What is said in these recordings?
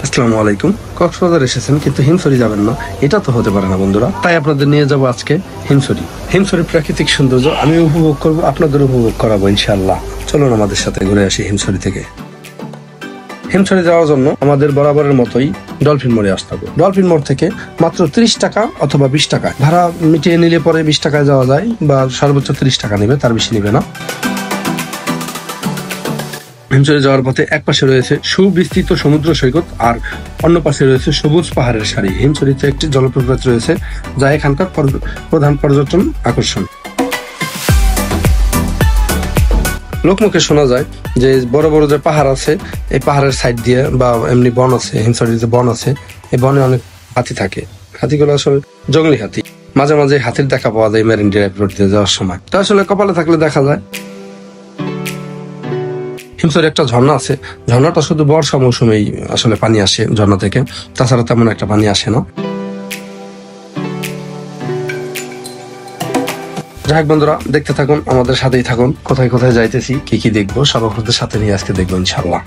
আসসালামু আলাইকুম। কক্সবাজার এসেছেন কিন্তু হিমছড়ি যাবেন না, এটা তো হতে পারে না বন্ধুরা। তাই আপনাদের নিয়ে যাব আজকে হিমছড়ি। হিমছড়ির প্রাকৃতিক সৌন্দর্য আমি উপভোগ করব, আপনাদের উপভোগ করাবো ইনশাআল্লাহ। চলুন আমাদের সাথে ঘুরে আসি হিমছড়ি থেকে। হিমছড়ি যাওয়ার জন্য আমাদের বরাবরের মতোই ডলফিন মোড়ে আসতে হবে। ডলফিন মোড় থেকে মাত্র 30 টাকা অথবা 20 টাকা ভাড়া মিটিয়ে নিলে পরে 20 টাকায় যাওয়া যায়, বা সর্বোচ্চ 30 টাকা নেবে, তার বেশি নেবে না। হিমছড়ি যাওয়ার পথে এক পাশে রয়েছে সুবিস্তৃত সমুদ্র সৈকত আর অন্য পাশে রয়েছে সবুজ পাহাড়ের সারি। হিমছড়িতে একটি জলপ্রপাত রয়েছে যা এখানকার প্রধান পর্যটন আকর্ষণ। লোকমুখে শোনা যায় যে বড় বড় যে পাহাড় আছে, এই পাহাড়ের সাইড দিয়ে বা এমনি বন আছে, হিমছড়িতে বন আছে, এই বনে অনেক হাতি থাকে। হাতিগুলো আসলে জঙ্গলি হাতি। মাঝে মাঝে হাতির দেখা পাওয়া যায় মেরিন ড্রাইভ রোড দিয়ে যাওয়ার সময়। তা আসলে কপালে থাকলে দেখা যায়। হিমছড়ি একটা ঝর্ণা আছে, ঝর্ণাটা শুধু বর্ষা মৌসুমেই আসলে পানি আসে ঝর্ণা থেকে, তাছাড়া তেমন একটা পানি আসে না। যাই হোক বন্ধুরা, দেখতে থাকুন, আমাদের সাথেই থাকুন। কোথায় কোথায় যাইতেছি, কি কি দেখবো, সব আপনাদের সাথে নিয়ে আজকে দেখবো ইনশাল্লাহ।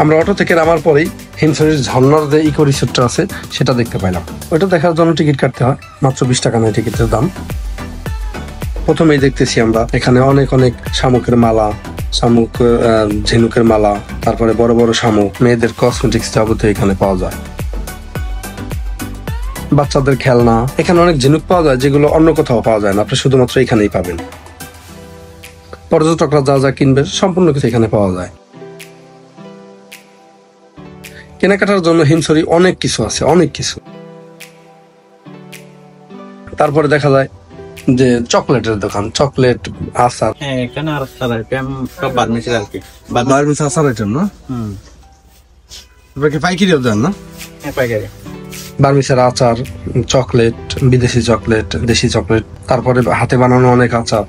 আমরা অটো থেকে নামার পরেই হিমছড়ির ঝর্ণার যে ইকো রিসোর্টটা আছে সেটা দেখতে পাইলাম। ওইটা দেখার জন্য টিকিট কাটতে হয়, মাত্র 20 টাকা নেয় টিকিটের দাম। প্রথমেই দেখতেছি আমরা এখানে অনেক অনেক শামুকের মালা, ঝিনুকের মালা, তারপরে বড় বড় শামুক, মেয়েদের কসমেটিক্স যাবতীয় এখানে পাওয়া যায়। বাচ্চাদের খেলনা, এখানে অনেক ঝিনুক পাওয়া যায় যেগুলো অন্য কোথাও পাওয়া যায় না, আপনি শুধুমাত্র এখানেই পাবেন। পর্যটকরা যা যা কিনবে সম্পূর্ণ কিছু এখানে পাওয়া যায়। কেনাকাটার জন্য হিমছড়ি অনেক কিছু আছে, অনেক কিছু। তারপরে দেখা যায় যে চকলেটের দোকান, চকলেট, আচার। এখানে আর সব বার্মিসের আর কি, বার্মিস আচার আইটেম না? পাইকারিও দেন না? পাইকারি। বার্মিসের আচার, চকলেট, বিদেশি চকলেট, দেশি চকলেট, তারপরে হাতে বানানো অনেক আচার।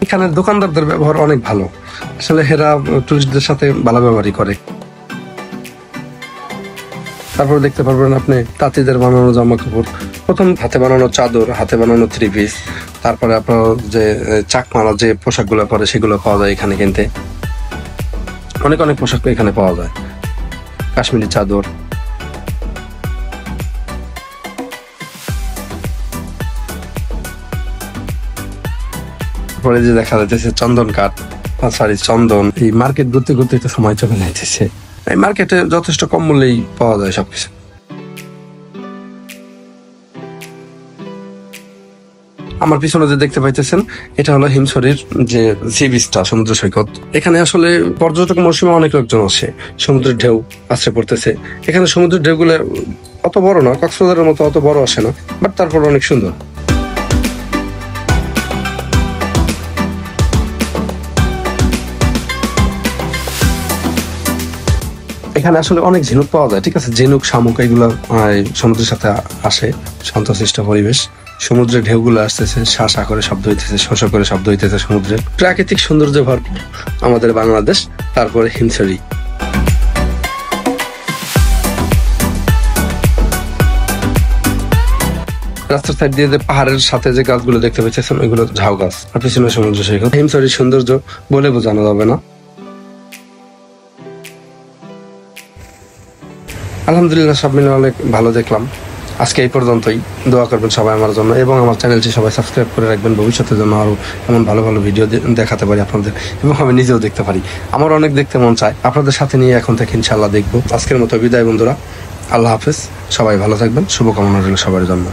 এখানে দোকানদারদের ব্যবহার অনেক ভালো, আসলে এরা টুরিস্টদের সাথে ভালো ব্যবহারই করে। তারপরে দেখতে পারবেন আপনি তাঁতিদের বানানো জামা কাপড়, প্রথম হাতে বানানো চাদর, হাতে বানানো 3 পিস, তারপরে আপনার যে চাকমারা যে পোশাকগুলো পরে সেগুলো পাওয়া যায় এখানে কিনতে। অনেক অনেক পোশাক এখানে পাওয়া যায়, কাশ্মীরি চাদর। তারপরে যে দেখা যাচ্ছে চন্দন কাঠ, সরি চন্দন। এই মার্কেট ঘুরতে ঘুরতে তো সময় চলে যাইতেছে। এই মার্কেটে যথেষ্ট কম মূল্যেই পাওয়া যায় সবকিছু। আমার পিছনে যে দেখতে পাইতেছেন এটা হলো হিমছড়ির যে সি বিচটা, সমুদ্র সৈকত। এখানে আসলে পর্যটক মৌসুমে অনেক লোকজন আসে, সমুদ্রের ঢেউ আছড়ে পড়তেছে। এখানে সমুদ্রের ঢেউগুলো অত বড় না, কক্সবাজারের মতো অত বড় আসে না, বাট তারপর অনেক সুন্দর। এখানে আসলে অনেক ঝিনুক পাওয়া যায়, ঠিক আছে, ঝিনুক, শামুক, এগুলো সমুদ্রের সাথে আসে। শান্তশিষ্ট পরিবেশ, সমুদ্রের ঢেউগুলো আসতেছে, শাঁসা করে শব্দ হইতেছে, শোষা করে শব্দ হইতেছে। সমুদ্রের প্রাকৃতিক সৌন্দর্য ভরপুর আমাদের বাংলাদেশ। তারপরে হিমছড়ি। রাস্তার সাইড দিয়ে যে পাহাড়ের সাথে যে গাছগুলো দেখতে পাচ্ছেন ওইগুলো ঝাউ গাছ, আর পিছনে সমুদ্র সৈকত। হিমছড়ির সৌন্দর্য বলে বোঝানো যাবে না। আলহামদুলিল্লাহ, সব মিলে অনেক ভালো দেখলাম। আজকে এই পর্যন্তই। দোয়া করবেন সবাই আমার জন্য, এবং আমার চ্যানেলটি সবাই সাবস্ক্রাইব করে রাখবেন, ভবিষ্যতের জন্য আরো এমন ভালো ভালো ভিডিও দেখাতে পারি আপনাদের, এবং আমি নিজেও দেখতে পারি। আমার অনেক দেখতে মন চায়, আপনাদের সাথে নিয়ে এখন থেকে ইনশাআল্লাহ দেখবো। আজকের মতো বিদায় বন্ধুরা, আল্লাহ হাফেজ। সবাই ভালো থাকবেন, শুভকামনা রইল সবার জন্য।